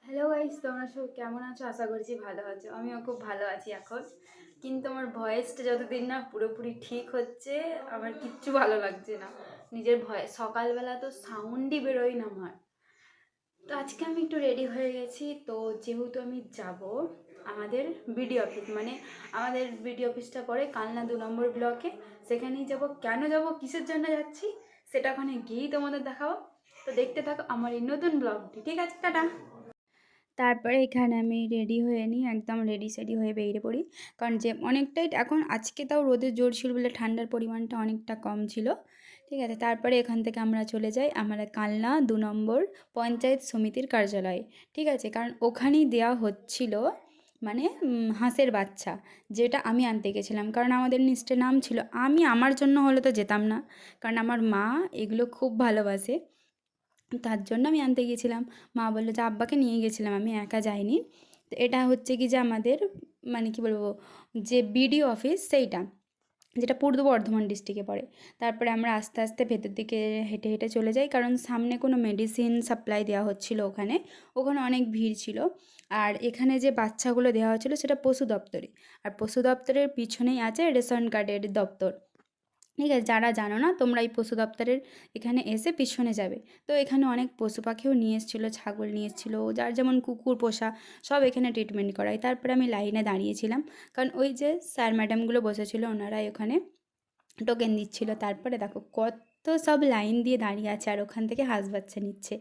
Hello guys, তোমরা সব কেমন আছো? আশা করছি ভালো আছো। আমিও খুব ভালো আছি এখন। কিন্তু আমার ভয়েসটা যতদিন না পুরোপুরি ঠিক হচ্ছে আমার কিচ্ছু ভালো লাগছে না। নিজের ভয়েস সকালবেলা তো সাউন্ডই বেরোয় না আমার। তো আজকে আমি একটু রেডি হয়ে গেছি। তো যেহেতু আমি যাব আমাদের বিডিও অফিস, মানে আমাদের বিডিও অফিসটা পড়ে কালনা 2 নম্বর ব্লকে। সেখানেই যাব। কেন যাব, কিসের জন্য যাচ্ছি, সেটা ওখানে গিয়েই তোমাদের দেখাবো। তো দেখতে থাকো আমার এই নতুন ব্লগটি। ঠিক আছে, টাটা। তারপরে এখানে আমি রেডি হয়ে নিই, একদম রেডি সেডি হয়ে বেরিয়ে পড়ি। কারণ যে অনেকটাই এখন, আজকে তাও রোদের জোর ছিল বলে ঠান্ডার পরিমাণটা অনেকটা কম ছিল। ঠিক আছে, তারপরে এখান থেকে আমরা চলে যাই আমরা কালনা 2 নম্বর পঞ্চায়েত সমিতির কার্যালয়ে। ঠিক আছে, কারণ ওখানেই দেওয়া হচ্ছিল মানে হাঁসের বাচ্চা, যেটা আমি আনতে গেছিলাম। কারণ আমাদের লিস্টে নাম ছিল, আমি আমার জন্য হলে তো যেতাম না, কারণ আমার মা এগুলো খুব ভালোবাসে। তার জন্য আমি আনতে গিয়েছিলাম। মা বললো যে আব্বাকে নিয়ে গেছিলাম, আমি একা যাইনি। তো এটা হচ্ছে কি যে আমাদের মানে কি বলবো, যে বিডিও অফিস সেইটা, যেটা পূর্ব বর্ধমান ডিস্ট্রিক্টে পড়ে। তারপরে আমরা আস্তে আস্তে ভেতর দিকে হেঁটে হেঁটে চলে যাই, কারণ সামনে কোনো মেডিসিন সাপ্লাই দেওয়া হচ্ছিল ওখানে। ওখানে অনেক ভিড় ছিল। আর এখানে যে বাচ্চাগুলো দেওয়া হচ্ছিলো সেটা পশু দপ্তরে। আর পশু দপ্তরের পিছনেই আছে রেশন কার্ডের দপ্তর। ঠিক আছে, যারা জানো না তোমরা এই পশু দপ্তরের এখানে এসে পিছনে যাবে। তো এখানে অনেক পশু পাখিও নিয়ে এসেছিলো, ছাগল নিয়ে এসেছিলো, যার যেমন কুকুর পোষা সব এখানে ট্রিটমেন্ট করায়। তারপরে আমি লাইনে দাঁড়িয়েছিলাম, কারণ ওই যে স্যার ম্যাডামগুলো বসেছিলো ওনারাই ওখানে টোকেন দিচ্ছিলো। তারপরে দেখো কত সব লাইন দিয়ে দাঁড়িয়ে আছে আর ওখান থেকে হাঁস বাচ্চা নিচ্ছে।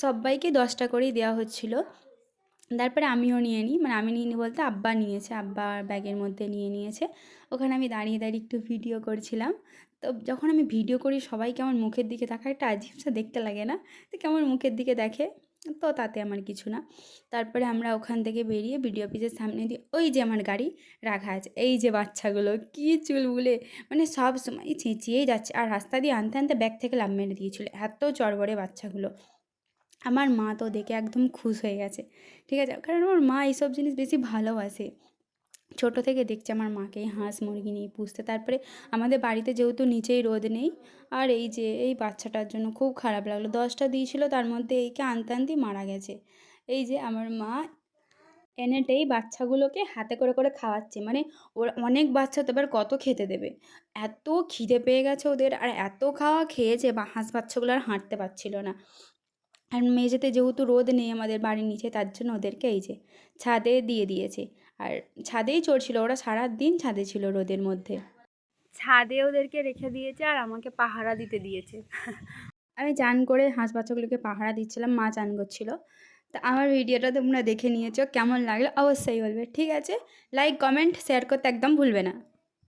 সবাইকে 10টা করেই দেওয়া হচ্ছিলো। তারপরে আমিও নিয়ে নিই, মানে আমি নিয়ে নিই বলতে আব্বা নিয়েছে, আব্বা ব্যাগের মধ্যে নিয়ে নিয়েছে। ওখানে আমি দাঁড়িয়ে দাঁড়িয়ে একটু ভিডিও করছিলাম। তো যখন আমি ভিডিও করি সবাই কেমন মুখের দিকে তাকায়, একটা আজীব সা দেখতে লাগে না? তো কেমন মুখের দিকে দেখে, তো তাতে আমার কিছু না। তারপরে আমরা ওখান থেকে বেরিয়ে বিডিও অফিসের সামনে দিয়ে ওই যে আমার গাড়ি রাখা আছে, এই যে বাচ্চাগুলো কী চুলবুলে, মানে সব সময় চেঁচিয়েই যাচ্ছে। আর রাস্তা দিয়ে আনতে আনতে ব্যাগ থেকে লাফ মেরে দিয়েছিল, এত চড়বড়ে বাচ্চাগুলো। আমার মা তো দেখে একদম খুশ হয়ে গেছে। ঠিক আছে, কারণ আমার মা এইসব জিনিস বেশি ভালোবাসে। ছোটো থেকে দেখছে আমার মাকে হাঁস মুরগি নিয়ে পুষতে। তারপরে আমাদের বাড়িতে যেহেতু নিচেই রোদ নেই, আর এই যে এই বাচ্চাটার জন্য খুব খারাপ লাগলো। 10টা দিয়েছিল, তার মধ্যে এইকে আনতে আনতেই মারা গেছে। এই যে আমার মা এনেটেই বাচ্চাগুলোকে হাতে করে করে খাওয়াচ্ছে। মানে ওর অনেক বাচ্চা, তো এবার কত খেতে দেবে? এত খিদে পেয়ে গেছে ওদের, আর এত খাওয়া খেয়েছে বা হাঁস বাচ্চাগুলো আর হাঁটতে পারছিল না। আর মেঝেতে যেহেতু রোদ নেই আমাদের বাড়ির নিচে, তার জন্য ওদেরকে এই যে ছাদে দিয়ে দিয়েছে। আর ছাদেই চড়ছিল ওরা, সারাদিন ছাদে ছিল রোদের মধ্যে। ছাদে ওদেরকে রেখে দিয়েছে আর আমাকে পাহারা দিতে দিয়েছে। আমি চান করে হাঁস বাচ্চাগুলোকে পাহারা দিচ্ছিলাম, মা চান করছিল। তা আমার ভিডিওটা তোমরা দেখে নিয়েছো, কেমন লাগলো অবশ্যই বলবে। ঠিক আছে, লাইক কমেন্ট শেয়ার করতে একদম ভুলবে না।